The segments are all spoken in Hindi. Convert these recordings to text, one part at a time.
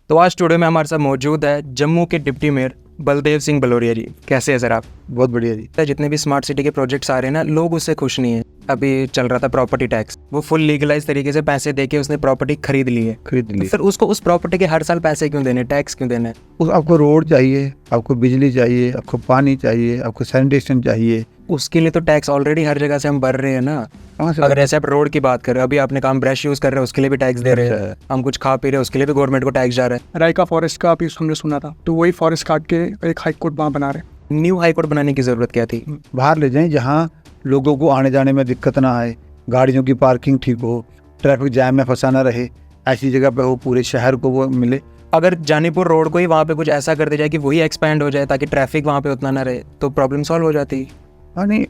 तो आज स्टूडियो में हमारे साथ मौजूद है जम्मू के डिप्टी मेयर बलदेव सिंह बलोरिया जी। कैसे हैं सर आप? बहुत बढ़िया जी। जितने भी स्मार्ट सिटी के प्रोजेक्ट्स आ रहे हैं ना, लोग उससे खुश नहीं है। अभी चल रहा था प्रॉपर्टी टैक्स, वो फुल लीगलाइज तरीके से पैसे देके उसने प्रॉपर्टी खरीद ली है। तो फिर उसको उस प्रॉपर्टी के हर साल पैसे क्यों देने, टैक्स क्यों देना है? आपको रोड चाहिए, आपको बिजली चाहिए, आपको पानी चाहिए, आपको सैनिटेशन चाहिए, उसके लिए तो टैक्स ऑलरेडी हर जगह से हम भर रहे हैं ना। अगर ऐसे आप रोड की बात कर रहे हो, अभी आपने काम ब्रश यूज कर रहे हो उसके लिए भी टैक्स दे रहे हैं, हम कुछ खा पी रहे हैं उसके लिए भी गवर्नमेंट को टैक्स जा रहा है। रायका फॉरेस्ट का अभी हमने सुना था, तो वही फॉरेस्ट काट के एक हाई कोर्ट वहाँ बना रहे। न्यू हाई कोर्ट बनाने की जरूरत क्या थी? बाहर ले जाएं जहाँ लोगों को आने जाने में दिक्कत ना आए, गाड़ियों की पार्किंग ठीक हो, ट्रैफिक जैम में फंसा ना रहे, ऐसी जगह पे हो, पूरे शहर को वो मिले। अगर जानीपुर रोड को ही वहाँ पे कुछ ऐसा कर दिया जाए कि वही एक्सपैंड हो जाए ताकि ट्रैफिक वहाँ पे उतना ना रहे, तो प्रॉब्लम सॉल्व हो जाती। हाँ नहीं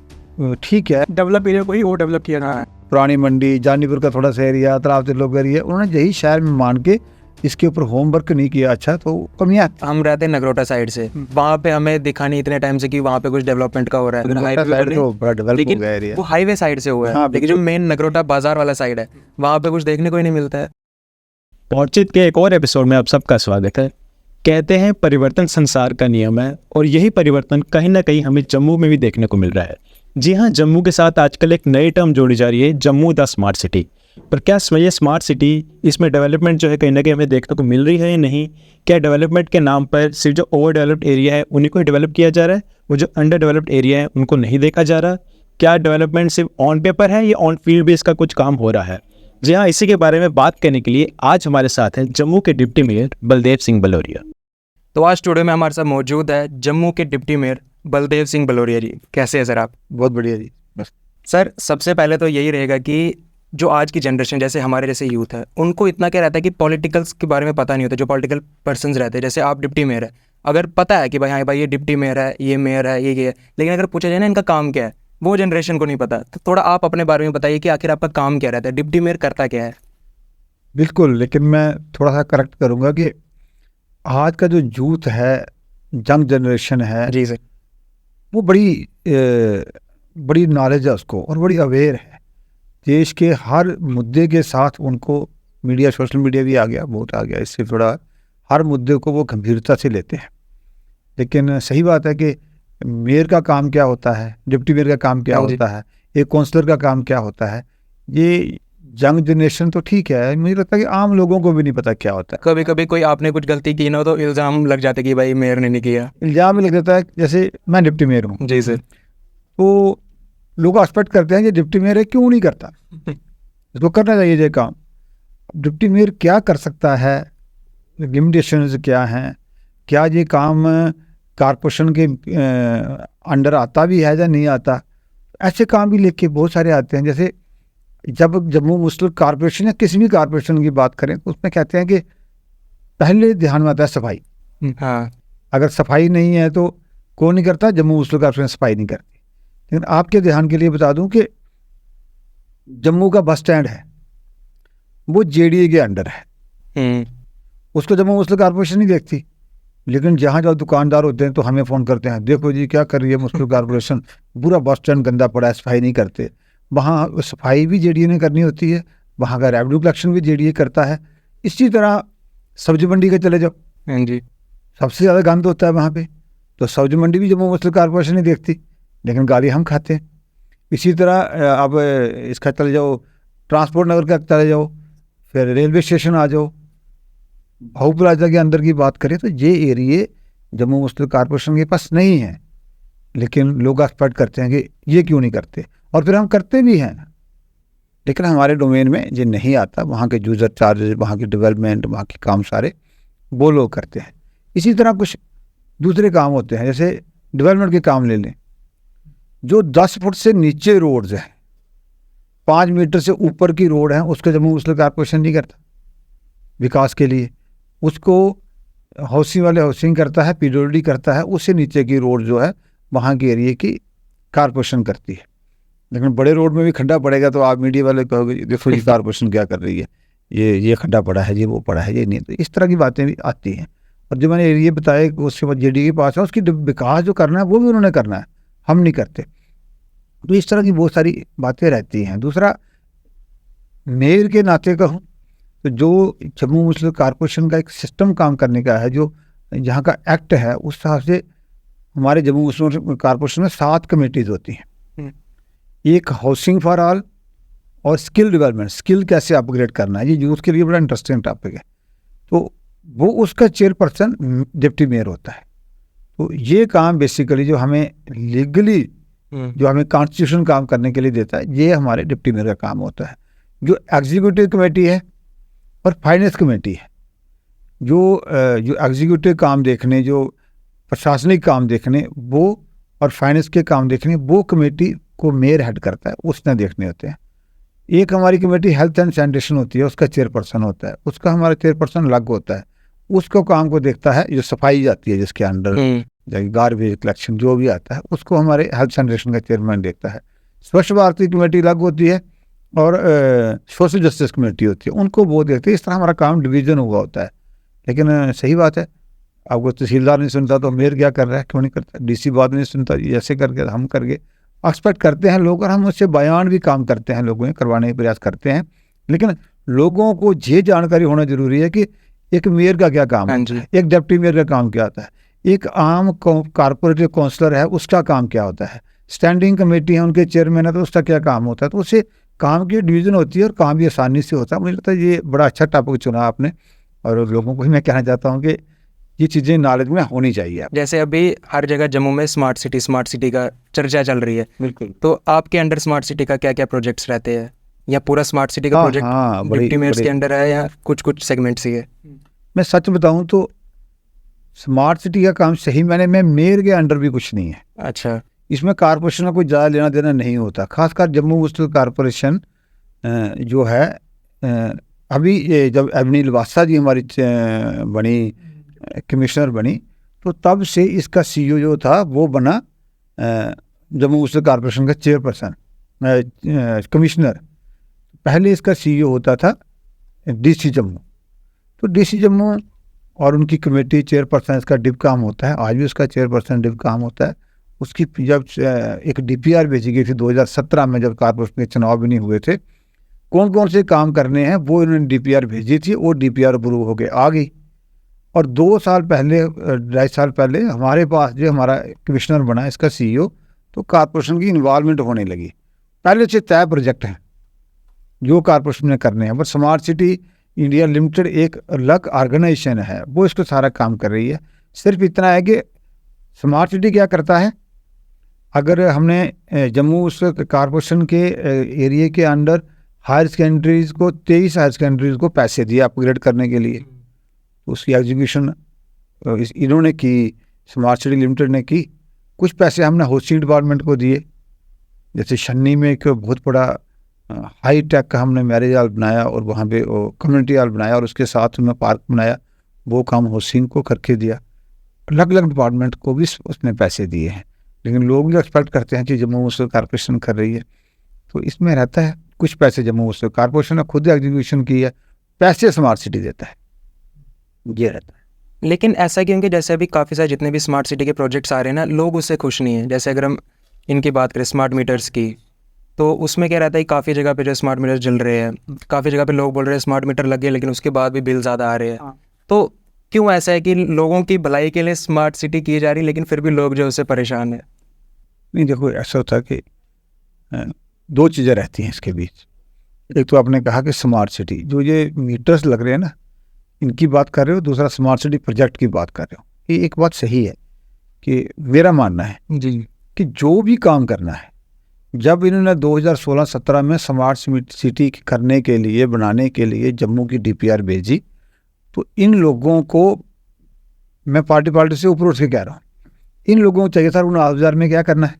ठीक है, डेवलप एरिया को ही वो डेवलप किया जा रहा है। पुरानी मंडी, जानीपुर का थोड़ा सा एरिया, तालाब तिल्लो एरिया, उन्होंने यही शहर में मान के इसके ऊपर होमवर्क नहीं किया। अच्छा, तो कमियां। हम रहते हैं नगरोटा साइड से, वहाँ पे हमें दिखा नहीं इतने टाइम से कि वहाँ पे कुछ डेवलपमेंट का हो रहा है। लेकिन वो हाईवे साइड से हुआ है। हाँ, लेकिन जो मेन नगरोटा बाजार वाला साइड है वहाँ पे कुछ देखने को ही नहीं मिलता है। पॉडकास्ट के एक और एपिसोड में आप सबका स्वागत है। कहते हैं परिवर्तन संसार का नियम है, और यही परिवर्तन कहीं ना कहीं हमें जम्मू में भी देखने को मिल रहा है। जी हाँ, जम्मू के साथ आजकल एक नई टर्म जोड़ी जा रही है, जम्मू द स्मार्ट सिटी। पर क्या ये स्मार्ट सिटी, इसमें डेवलपमेंट जो है कहीं ना कहीं हमें देखने को मिल रही है या नहीं? क्या डेवलपमेंट के नाम पर सिर्फ जो ओवर डेवलप्ड एरिया है उन्हीं को ही डेवलप किया जा रहा है, वो जो अंडर डेवलप्ड एरिया है उनको नहीं देखा जा रहा? क्या डेवलपमेंट सिर्फ ऑन पेपर है या ऑन फील्ड भी इसका कुछ काम हो रहा है? जी हाँ, इसी के बारे में बात करने के लिए आज हमारे साथ हैं जम्मू के डिप्टी मेयर बलदेव सिंह बलोरिया। तो आज स्टूडियो में हमारे साथ मौजूद है जम्मू के डिप्टी मेयर बलदेव सिंह बलोरिया जी। कैसे हैं सर आप? बहुत बढ़िया जी। बस सर, सबसे पहले तो यही रहेगा कि जो आज की जनरेशन, जैसे हमारे जैसे यूथ है, उनको इतना क्या रहता है कि पॉलिटिकल्स के बारे में पता नहीं होता। जो पॉलिटिकल पर्सन्स रहते हैं, जैसे आप डिप्टी मेयर है, अगर पता है कि भाई हाँ भाई ये डिप्टी मेयर है, ये मेयर है, ये है, लेकिन अगर पूछा जाए ना इनका काम क्या है, वो जनरेशन को नहीं पता। तो थोड़ा आप अपने बारे में बताइए कि आखिर आपका काम क्या रहता है, डिप्टी मेयर करता क्या है? बिल्कुल, लेकिन मैं थोड़ा सा करेक्ट करूँगा कि आज का जो यूथ है, यंग जनरेशन है जी सर, वो बड़ी नॉलेज है उसको, और बड़ी अवेयर है देश के हर मुद्दे के साथ। उनको मीडिया, सोशल मीडिया भी आ गया, बहुत आ गया, इससे थोड़ा हर मुद्दे को वो गंभीरता से लेते हैं। लेकिन सही बात है कि मेयर का काम क्या होता है, डिप्टी मेयर का काम क्या होता है, एक काउंसलर का काम क्या होता है, ये यंग जनरेशन तो ठीक है, मुझे लगता है कि आम लोगों को भी नहीं पता क्या होता है। कभी कभी कोई आपने कुछ गलती की ना हो तो इल्ज़ाम लग जाते कि भाई मेयर ने नहीं किया। इल्ज़ाम लग जाता है, जैसे मैं डिप्टी मेयर हूँ जी सर, तो लोग एक्सपेक्ट करते हैं कि डिप्टी मेयर है, क्यों नहीं करता, इसको करना चाहिए ये काम। डिप्टी मेयर क्या कर सकता है, लिमिटेशंस क्या हैं, क्या ये काम कारपोरेशन के अंडर आता भी है या नहीं आता? ऐसे काम भी लेके बहुत सारे आते हैं। जैसे जब जम्मू म्यूनिसिपल कॉरपोरेशन या किसी भी कॉरपोरेशन की बात करें तो उसमें कहते हैं कि पहले ध्यान में आता है सफाई। हाँ, अगर सफाई नहीं है तो कौन नहीं करता? जम्मू म्यूनिसिपल कॉरपोरेशन सफाई नहीं करती। लेकिन आपके ध्यान के लिए बता दूं कि जम्मू का बस स्टैंड है, वो जेडीए के अंडर है, उसको जम्मू म्यूनिसिपल कॉरपोरेशन नहीं देखती। लेकिन जहाँ जहाँ दुकानदार होते हैं तो हमें फ़ोन करते हैं, देखो जी क्या कर रही है म्यूनिसिपल कॉरपोरेशन, पूरा बस स्टैंड गंदा पड़ा है, सफाई नहीं करते। वहाँ सफाई भी जेडीए ने करनी होती है, वहाँ का रेवेन्यू कलेक्शन भी जेडीए करता है। इसी तरह सब्जी मंडी के चले जाओ, हाँ जी, सबसे ज़्यादा गंद होता है वहाँ पे, तो सब्जी मंडी भी जम्मू म्यूनिसिपल कॉरपोरेशन नहीं देखती, लेकिन गाली हम खाते हैं। इसी तरह अब इसका चले जाओ, ट्रांसपोर्ट नगर का चले जाओ, फिर रेलवे स्टेशन आ जाओ, भाऊ प्लाजा के अंदर की बात करें तो ये एरिए जम्मू म्यूनिसिपल कॉरपोरेशन के पास नहीं है। लेकिन लोग एक्सपेक्ट करते हैं कि ये क्यों नहीं करते, और फिर हम करते भी हैं। लेकिन हमारे डोमेन में ये नहीं आता, वहाँ के यूज़र चार्जेस, वहाँ की डेवलपमेंट, वहाँ के काम सारे वो लोग करते हैं। इसी तरह कुछ दूसरे काम होते हैं, जैसे डेवलपमेंट के काम ले लें। जो 10 फुट से नीचे रोड्स हैं, 5 मीटर से ऊपर की रोड है, उसको जम्मू म्यूनिसिपल कॉरपोरेशन नहीं करता विकास के लिए। उसको हाउसिंग वाले हाउसिंग करता है, पीडब्ल्यूडी करता है। उससे नीचे की रोड जो है वहाँ के एरिए की कॉरपोरेशन करती है। लेकिन बड़े रोड में भी खड्डा पड़ेगा तो आप मीडिया वाले कहोगे देखो जी कॉरपोरेशन क्या कर रही है, ये खड्डा पड़ा है, ये वो पड़ा है, ये नहीं। तो इस तरह की बातें भी आती हैं। और जो मैंने एरिए बताए उसके बाद जेडीए के पास है, उसकी विकास जो करना है वो भी उन्होंने करना है, हम नहीं करते। तो इस तरह की बहुत सारी बातें रहती हैं। दूसरा, मेयर के नाते कहूँ तो जो जम्मू म्यूनसिपल कॉरपोरेशन का एक सिस्टम काम करने का है, जो यहाँ का एक्ट है, उस हिसाब से हमारे जम्मू म्यूनसिपल कॉरपोरेशन में 7 कमेटीज़ होती हैं। एक हाउसिंग फॉर ऑल और स्किल डेवलपमेंट, स्किल कैसे अपग्रेड करना है, ये यूथ के लिए बड़ा इंटरेस्टिंग टॉपिक है। तो वो उसका चेयरपर्सन डिप्टी मेयर होता है। तो ये काम बेसिकली जो हमें लीगली, जो हमें कॉन्स्टिट्यूशन काम करने के लिए देता है, ये हमारे डिप्टी मेयर का काम होता है। जो एग्जीक्यूटिव कमेटी है और फाइनेंस कमेटी है, जो एग्जीक्यूटिव काम देखने, जो प्रशासनिक काम देखने, वो और फाइनेंस के काम देखने, वो कमेटी को मेयर हेड करता है, उसने देखने होते हैं। एक हमारी कमेटी हेल्थ एंड सैनिटेशन होती है, उसका चेयरपर्सन होता है, उसका हमारा चेयरपर्सन अलग होता है, उसको काम को देखता है। जो सफाई जाती है जिसके अंडर, गार्बेज कलेक्शन जो भी आता है, उसको हमारे हेल्थ सैनिटेशन का चेयरमैन देखता है। स्वच्छ भारत की कमेटी अलग होती है और सोशल जस्टिस कमेटी होती है, उनको वो देखते हैं। इस तरह हमारा काम डिवीजन हुआ होता है। लेकिन सही बात है, आपको तहसीलदार नहीं सुनता तो मेयर क्या कर रहा है, क्यों नहीं करता, डीसी बात नहीं सुनता, ऐसे करके हम करके एक्सपेक्ट करते हैं लोग, और हम उससे बयान भी काम करते हैं, लोगों में करवाने का प्रयास करते हैं। लेकिन लोगों को ये जानकारी होना जरूरी है कि एक मेयर का क्या काम है, एक डिप्टी मेयर का काम क्या होता है, एक आम कॉर्पोरेटिव काउंसलर है उसका काम क्या होता है, स्टैंडिंग कमेटी है उनके चेयरमैन है तो उसका क्या काम होता है। तो उससे काम की डिवीज़न होती है और काम भी आसानी से होता है। मुझे लगता है ये बड़ा अच्छा टॉपिक चुना आपने, और लोगों को ही मैं कहना चाहता हूँ कि ये चीज़ें नॉलेज में होनी चाहिए। जैसे अभी हर जगह जम्मू में स्मार्ट सिटी का चर्चा चल रही है। बिल्कुल। तो आपके अंडर स्मार्ट सिटी का क्या क्या प्रोजेक्ट्स रहते हैं, या पूरा स्मार्ट सिटी का प्रोजेक्ट डिप्टी मेयर्स के अंडर है, या कुछ सेगमेंट्स ही है? मैं सच बताऊं तो स्मार्ट सिटी का काम सही मैंने में मेयर के अंडर भी कुछ नहीं है। अच्छा। इसमें कॉरपोरेशन का कोई ज़्यादा लेना देना नहीं होता। खासकर जम्मू म्यूनसिपल कॉरपोरेशन जो है, अभी ये जब एबनी लवासा जी हमारी बनी कमिश्नर बनी, तो तब से इसका सीईओ जो था वो बना जम्मू म्यूनसिपल कॉरपोरेशन का चेयरपर्सन, कमिश्नर। पहले इसका सीईओ होता था डीसी जम्मू। तो डीसी जम्मू और उनकी कमेटी चेयरपर्सन इसका डिप काम होता है, आज भी उसका चेयरपर्सन डिप काम होता है। उसकी जब एक डीपीआर भेजी गई थी 2017 में, जब कॉर्पोरेशन के चुनाव भी नहीं हुए थे, कौन कौन से काम करने हैं वो इन्होंने डीपीआर भेजी थी, वो डीपीआर अप्रूव हो गए आ गई। और 2 साल पहले, 2.5 साल पहले हमारे पास जो हमारा कमिश्नर बना इसका सीईओ, तो कॉर्पोरेशन की इन्वॉल्वमेंट होने लगी। पहले से तय प्रोजेक्ट हैं जो कॉर्पोरेशन में करने हैं, but smart city India limited एक अलग ऑर्गेनाइजेशन है, वो इसको सारा काम कर रही है। सिर्फ इतना है कि स्मार्ट सिटी क्या करता है, अगर हमने जम्मू कॉर्पोरेशन के एरिया के अंडर हायर सेकेंडरीज़ को 23 हायर सेकेंडरीज़ को पैसे दिए अपग्रेड करने के लिए, तो उसकी एग्जीक्यूशन इन्होंने की, स्मार्ट सिटी लिमिटेड ने की। कुछ पैसे हमने हाउसिंग डिपार्टमेंट को दिए, जैसे छन्नी में एक बहुत बड़ा हाई टेक का हमने मैरिज हॉल बनाया और वहाँ पे कम्युनिटी हॉल बनाया और उसके साथ में पार्क बनाया, वो काम हाउसिंग को करके दिया। अलग अलग डिपार्टमेंट को भी उसने पैसे दिए हैं। लेकिन लोग भी एक्सपेक्ट करते हैं कि जम्मू म्यूनसिपल कॉर्पोरेशन कर रही है, तो इसमें रहता है कुछ पैसे जम्मू म्यूनसिपल कॉर्पोरेशन ने खुद एग्जीक्यूशन की है, पैसे स्मार्ट सिटी देता है, ये रहता है। लेकिन ऐसा क्यों कि जैसे अभी काफ़ी सारे जितने भी स्मार्ट सिटी के प्रोजेक्ट्स आ रहे हैं ना, लोग उससे खुश नहीं हैं। जैसे अगर हम इनकी बात करें स्मार्ट मीटर्स की, तो उसमें क्या रहता है, काफ़ी जगह पे जो स्मार्ट मीटर जल रहे हैं, काफ़ी जगह पे लोग बोल रहे हैं स्मार्ट मीटर लगे, लेकिन उसके बाद भी बिल ज़्यादा आ रहे हैं। तो क्यों ऐसा है कि लोगों की भलाई के लिए स्मार्ट सिटी की जा रही है, लेकिन फिर भी लोग जो उससे परेशान है? नहीं, देखो ऐसा होता है कि 2 चीज़ें रहती हैं इसके बीच। एक तो आपने कहा कि स्मार्ट सिटी, जो ये मीटर्स लग रहे हैं ना, इनकी बात कर रहे हो, दूसरा स्मार्ट सिटी प्रोजेक्ट की बात कर रहे हो। ये एक बात सही है कि मेरा मानना है जी कि जो भी काम करना है, जब इन्होंने 2016-17 में स्मार्ट सिटी करने के लिए, बनाने के लिए जम्मू की डीपीआर भेजी, तो इन लोगों को, मैं पार्टी से ऊपर उठ के कह रहा हूँ, इन लोगों को चाहिए था 49,000 में क्या करना है,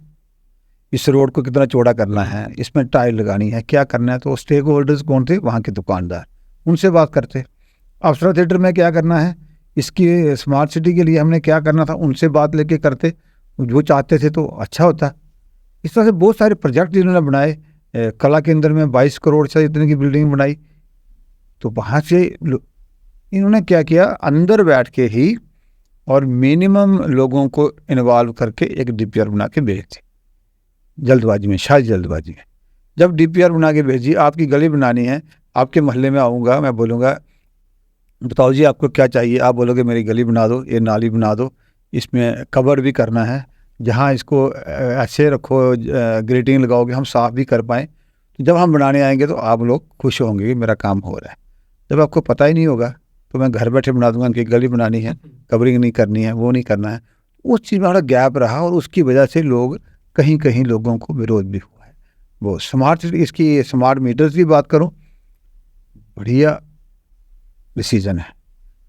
इस रोड को कितना चौड़ा करना है, इसमें टाइल लगानी है, क्या करना है। तो स्टेक होल्डर्स कौन थे, वहाँ के दुकानदार, उनसे बात करते। अप्सरा थिएटर में क्या करना है, इसकी स्मार्ट सिटी के लिए हमने क्या करना था, उनसे बात लेके करते, जो चाहते थे तो अच्छा होता। इस तरह से बहुत सारे प्रोजेक्ट इन्होंने बनाए। कला केंद्र में 22 करोड़ से इतने की बिल्डिंग बनाई। तो वहाँ से इन्होंने क्या किया, अंदर बैठ के ही और मिनिमम लोगों को इन्वॉल्व करके एक डीपीआर बना के भेज दी, जल्दबाजी में, शायद जल्दबाजी में। जब डीपीआर बना के भेजी, आपकी गली बनानी है, आपके मोहल्ले में आऊँगा, मैं बोलूँगा बताओ जी आपको क्या चाहिए, आप बोलोगे मेरी गली बना दो, ये नाली बना दो, इसमें कवर भी करना है, जहाँ इसको ऐसे रखो, ग्रेटिंग लगाओगे हम साफ़ भी कर पाएँ, तो जब हम बनाने आएंगे तो आप लोग खुश होंगे कि मेरा काम हो रहा है। जब आपको पता ही नहीं होगा तो मैं घर बैठे बना दूंगा, उनकी गली बनानी है, कवरिंग नहीं करनी है, वो नहीं करना है, उस चीज़ में बड़ा गैप रहा और उसकी वजह से लोग कहीं कहीं लोगों को विरोध भी हुआ है। वो इसकी स्मार्ट मीटर्स की बात करूँ, बढ़िया डिसीजन है,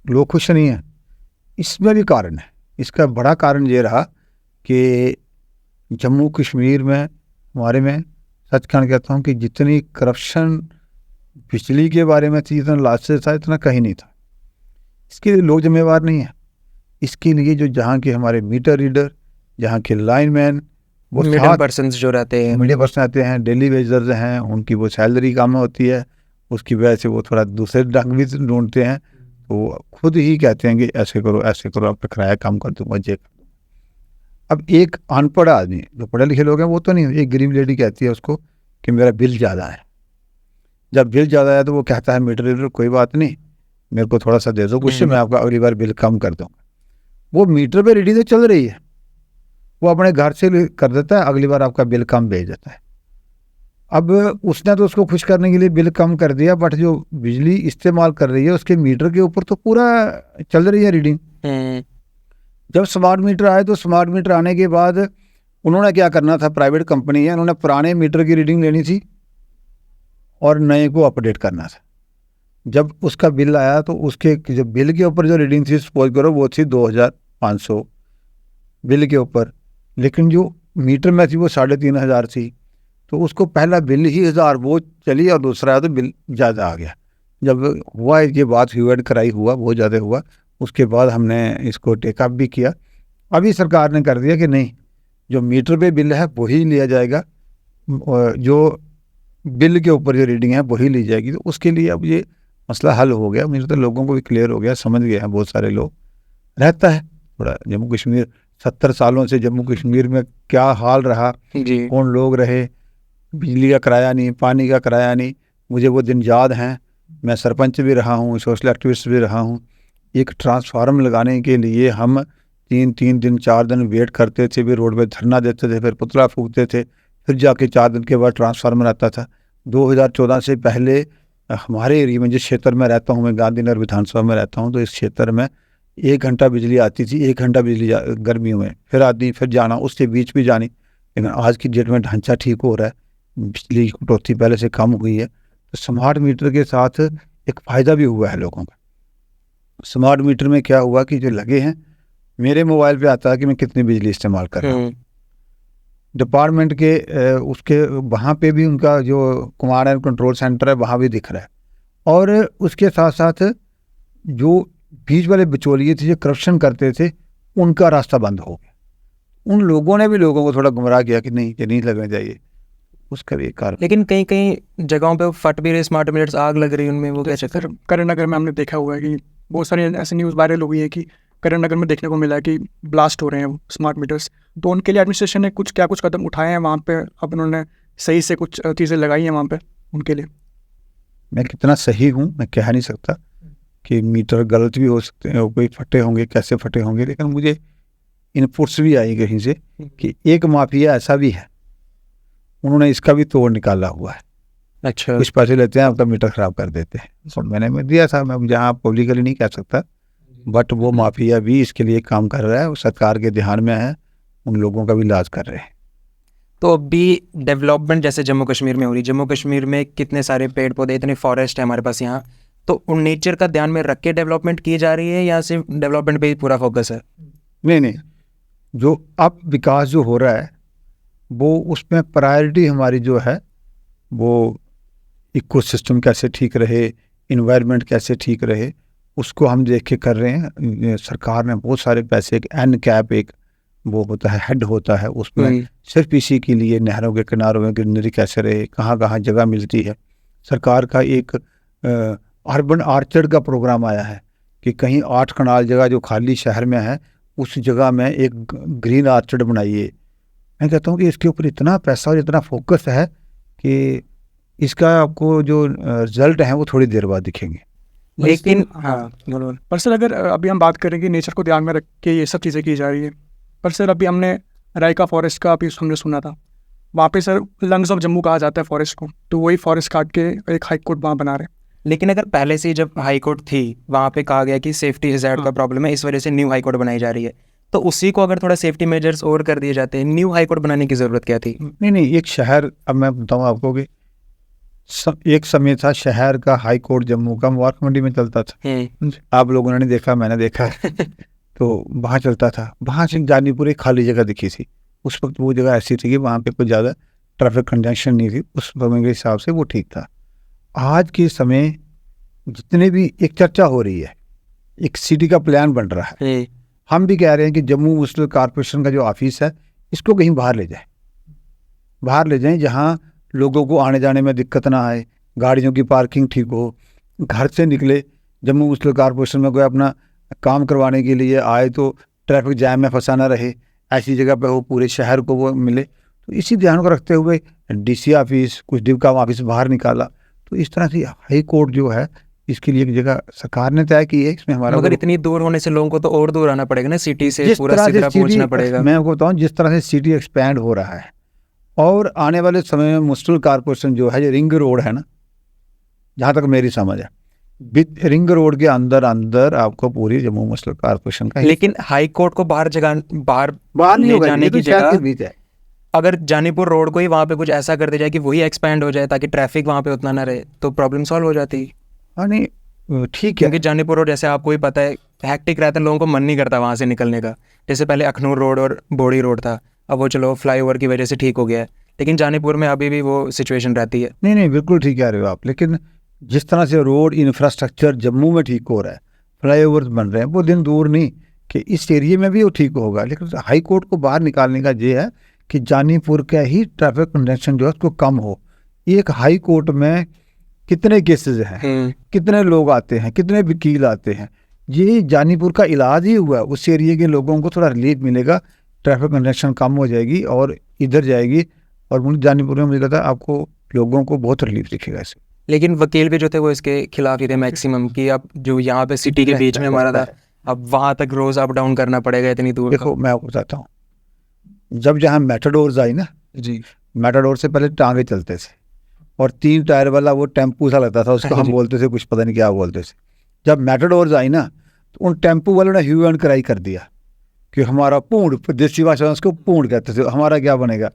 लोग खुश नहीं हैं। इसमें भी कारण है, इसका बड़ा कारण ये रहा कि जम्मू कश्मीर में हमारे में सच कहता हूँ कि जितनी करप्शन बिजली के बारे में थी, इतना लालच था, इतना कहीं नहीं था। इसके लिए लोग जिम्मेवार नहीं है, इसके लिए जो जहाँ के हमारे मीटर रीडर, जहाँ के लाइनमैन, वो मिडिल पर्सन्स जो रहते हैं, मीडिया पर्सन आते हैं, डेली वेजर्स हैं, उनकी वो सैलरी कम होती है, उसकी वजह से वो थोड़ा दूसरे ढंग भी ढूंढते हैं, तो खुद ही कहते हैं कि ऐसे करो आप किराया कम कर दूंगा, ये कर दूंगा। अब एक अनपढ़ आदमी, जो पढ़े लिखे लोग हैं वो तो नहीं, एक गरीब लेडी कहती है उसको कि मेरा बिल ज़्यादा है। जब बिल ज़्यादा है तो वो कहता है मीटर रीडर कोई बात नहीं, मेरे को थोड़ा सा दे दो कुछ, मैं आपका अगली बार बिल कम कर दूँगा। वो मीटर पे रीडिंग तो चल रही है, वो अपने घर से कर देता है, अगली बार आपका बिल कम भेज देता है। अब उसने तो उसको खुश करने के लिए बिल कम कर दिया, बट जो बिजली इस्तेमाल कर रही है उसके मीटर के ऊपर तो पूरा चल रही है रीडिंग। जब स्मार्ट मीटर आए तो स्मार्ट मीटर आने के बाद उन्होंने क्या करना था, प्राइवेट कंपनी है, उन्होंने पुराने मीटर की रीडिंग लेनी थी और नए को अपडेट करना था। जब उसका बिल आया तो उसके जो बिल के ऊपर जो रीडिंग थी, सपोज करो वो थी 2500 बिल के ऊपर, लेकिन जो मीटर में थी वो 3500 थी, तो उसको पहला बिल ही 1000 वो चली और दूसरा है तो बिल ज़्यादा आ गया। जब हुआ ये बात ह्यू एंड क्राई हुआ, बहुत ज़्यादा हुआ, उसके बाद हमने इसको टेकअप भी किया। अभी सरकार ने कर दिया कि नहीं, जो मीटर पे बिल है वही लिया जाएगा, जो बिल के ऊपर जो रीडिंग है वही ली जाएगी। तो उसके लिए अब ये मसला हल हो गया, मुझे तो लोगों को भी क्लियर हो गया, समझ गए हैं बहुत सारे लोग। रहता है थोड़ा जम्मू कश्मीर, 70 सालों से जम्मू कश्मीर में क्या हाल रहा, कौन लोग रहे, बिजली का किराया नहीं, पानी का किराया नहीं। मुझे वो दिन याद हैं, मैं सरपंच भी रहा हूँ, सोशल एक्टिविस्ट भी रहा हूँ। एक ट्रांसफार्मर लगाने के लिए हम 3 दिन 4 दिन वेट करते थे, फिर रोड पे धरना देते थे, फिर पुतला फूकते थे, फिर जाके 4 दिन के बाद ट्रांसफार्मर आता था। 2014 से पहले हमारे एरिया में, जिस क्षेत्र में रहता हूँ मैं, गांधीनगर विधानसभा में रहता हूँ, तो इस क्षेत्र में 1 घंटा बिजली आती थी, 1 घंटा बिजली गर्मियों में फिर आती, फिर जाना, उसके बीच भी जानी। लेकिन आज की डेट में ढांचा ठीक हो रहा है, बिजली की कटौती पहले से कम हुई है। तो स्मार्ट मीटर के साथ एक फ़ायदा भी हुआ है लोगों का। स्मार्ट मीटर में क्या हुआ कि जो लगे हैं, मेरे मोबाइल पे आता है कि मैं कितनी बिजली इस्तेमाल कर रहा हूँ। डिपार्टमेंट के उसके वहाँ पे भी उनका जो कमांड एंड कंट्रोल सेंटर है वहाँ भी दिख रहा है। और उसके साथ साथ जो बीच वाले बिचौलिए थे, जो करप्शन करते थे, उनका रास्ता बंद हो गया। उन लोगों ने भी लोगों को थोड़ा गुमराह किया कि नहीं, ये नहीं लगना चाहिए, उसका भी एक कारण। लेकिन कहीं कहीं जगहों पे फट भी रहे स्मार्ट मीटर्स, आग लग रही है उनमें, वो क्या चक्कर? करण नगर में हमने देखा हुआ है कि बहुत सारी ऐसी न्यूज़ वायरल हुई है कि करण नगर में देखने को मिला है कि ब्लास्ट हो रहे हैं स्मार्ट मीटर्स। तो उनके लिए एडमिनिस्ट्रेशन ने कुछ कदम उठाए हैं वहाँ पे, अब उन्होंने सही से कुछ चीज़ें लगाई हैं वहाँ पे उनके लिए। मैं कितना सही हूँ मैं कह नहीं सकता कि मीटर गलत भी हो सकते हैं, कोई फटे होंगे, कैसे फटे होंगे, लेकिन मुझे इनपुट्स भी आई कहीं से कि एक माफिया ऐसा भी है, उन्होंने इसका भी तोड़ निकाला हुआ है। अच्छा, कुछ पैसे लेते हैं, आपका मीटर ख़राब कर देते हैं। तो मैं दिया था, मैं जहाँ पब्लिकली नहीं कह सकता, बट वो माफिया भी इसके लिए काम कर रहा है, वो सरकार के ध्यान में है, उन लोगों का भी इलाज कर रहे हैं। तो अभी डेवलपमेंट जैसे जम्मू कश्मीर में हो रही, जम्मू कश्मीर में कितने सारे पेड़ पौधे, इतने फॉरेस्ट है हमारे पास यहाँ, तो उन नेचर का ध्यान में रख के डेवलपमेंट की जा रही है या सिर्फ डेवलपमेंट पे ही पूरा फोकस है? नहीं, जो अब विकास जो हो रहा है वो उसमें प्रायोरिटी हमारी जो है वो इकोसिस्टम कैसे ठीक रहे, इन्वायरमेंट कैसे ठीक रहे, उसको हम देख के कर रहे हैं। सरकार ने बहुत सारे पैसे, एक एन कैप एक वो होता है, हेड होता है, उसमें सिर्फ इसी के लिए नहरों के किनारों में ग्रीनरी कैसे रहे, कहाँ कहाँ जगह मिलती है। सरकार का एक अर्बन आर्चर्ड का प्रोग्राम आया है कि कहीं 8 कनाल जगह जो खाली शहर में है, उस जगह में एक ग्रीन आर्चर्ड बनाइए। मैं कहता हूँ कि इसके ऊपर इतना पैसा और इतना फोकस है कि इसका आपको जो रिजल्ट हैं वो थोड़ी देर बाद दिखेंगे। लेकिन हाँ बोलो। पर सर अगर अभी हम बात करें कि नेचर को ध्यान में रख के ये सब चीज़ें की जा रही है, पर सर अभी हमने रायका फॉरेस्ट का अभी हमने सुना था, वहाँ पे सर लंग्स ऑफ जम्मू कहा जाता है फॉरेस्ट को, तो वही फॉरेस्ट काट के एक हाई कोर्ट वहाँ बना रहे हैं। लेकिन अगर पहले से ही जब हाई कोर्ट थी वहाँ पे कहा गया कि सेफ्टी हैज़ार्ड का प्रॉब्लम है, इस वजह से न्यू हाई कोर्ट बनाई जा रही है, तो उसी को अगर थोड़ा सेफ्टी मेजर्स और कर दिए जाते हैं, न्यू हाई कोर्ट बनाने की ज़रूरत क्या थी? नहीं, एक शहर, अब मैं बताऊँ आपको कि एक समय था शहर का हाई कोर्ट जम्मू का मुबारक मंडी में चलता था। आप लोगों ने देखा, मैंने देखा तो वहाँ चलता था। वहाँ से जानीपुर एक खाली जगह दिखी थी। उस वक्त वो जगह ऐसी थी कि वहाँ पे कोई ज़्यादा ट्रैफिक कंजेशन नहीं थी, उस समय के हिसाब से वो ठीक था। आज के समय जितने भी एक चर्चा हो रही है, एक सिटी का प्लान बन रहा है, हम भी कह रहे हैं कि जम्मू म्यूनिसिपल कॉर्पोरेशन का जो ऑफिस है इसको कहीं बाहर ले जाएं जहाँ लोगों को आने जाने में दिक्कत ना आए, गाड़ियों की पार्किंग ठीक हो, घर से निकले जम्मू म्यूनिसिपल कॉर्पोरेशन में कोई अपना काम करवाने के लिए आए तो ट्रैफिक जैम में फंसा ना रहे, ऐसी जगह पे हो, पूरे शहर को वो मिले। तो इसी ध्यान को रखते हुए डीसी ऑफिस, कुछ डिवका ऑफिस बाहर निकाला। तो इस तरह से हाई कोर्ट जो है इसके लिए एक जगह सरकार ने तय की है। इसमें हमारा मगर इतनी दूर होने से लोगों को तो और दूर आना पड़ेगा ना, सिटी से पूरा सीधा पहुंचना पड़ेगा। मैं आपको बताऊं, जिस तरह से सिटी एक्सपैंड हो रहा है और आने वाले समय में म्यूनिसिपल कॉर्पोरेशन जो है, ये रिंग रोड है ना, जहाँ तक मेरी समझ है, रिंग रोड के अंदर आपको पूरी जम्मू म्यूनिसिपल कॉर्पोरेशन का, लेकिन हाई कोर्ट को बाहर नहीं होगा, जाने की जगह अगर जानीपुर रोड को ही वहाँ पे कुछ ऐसा कर दिया जाए कि वही एक्सपैंड हो जाए ताकि ट्रैफिक वहाँ पे उतना ना रहे, तो प्रॉब्लम सॉल्व हो जाती। हाँ नहीं ठीक है, क्योंकि जानीपुर रोड जैसे आपको ही पता है हैक्टिक रहता है, लोगों को मन नहीं करता वहाँ से निकलने का। जैसे पहले अखनूर रोड और बोड़ी रोड था, अब वो चलो फ्लाईओवर की वजह से ठीक हो गया है, लेकिन जानीपुर में अभी भी वो सिचुएशन रहती है। नहीं बिल्कुल ठीक कह रहे हो आप, लेकिन जिस तरह से रोड इंफ्रास्ट्रक्चर जम्मू में ठीक हो रहा है, फ्लाईओवर बन रहे हैं, वो दिन दूर नहीं कि इस एरिया में भी वो ठीक होगा। लेकिन हाई कोर्ट को बाहर निकालने का ये है कि जानीपुर का ही ट्रैफिक कंजेशन जो है उसको कम हो। एक हाई कोर्ट में कितने केसेस हैं, कितने लोग आते हैं, कितने वकील आते हैं, ये जानीपुर का इलाज ही हुआ। उस एरिया के लोगों को थोड़ा रिलीफ मिलेगा, ट्रैफिक कंजेशन कम हो जाएगी और इधर जाएगी। और मुझे जानीपुर में मुझे लगता है आपको लोगों को बहुत रिलीफ दिखेगा इससे। लेकिन वकील भी जो थे वो इसके खिलाफ ही थे मैक्सिमम, कि अब जो यहाँ पे सिटी के बीच में हमारा था, अब वहाँ तक रोज अप डाउन करना पड़ेगा इतनी दूर। देखो मैं आपको बताता हूँ, जब जहाँ मेटाडोर्स आई ना जी, मेटाडोर से पहले टांगे चलते थे और 3 टायर वाला वो टेम्पू सा लगता था, उसको हम बोलते थे कुछ पता नहीं क्या बोलते थे। जब मेटाडोर्स आई ना तो उन टेम्पू वालों ने ह्यू एंड क्राई कर दिया कि हमारा पूर्ण, देसी भाषा में उसको पूर्ण कहते थे, हमारा क्या बनेगा।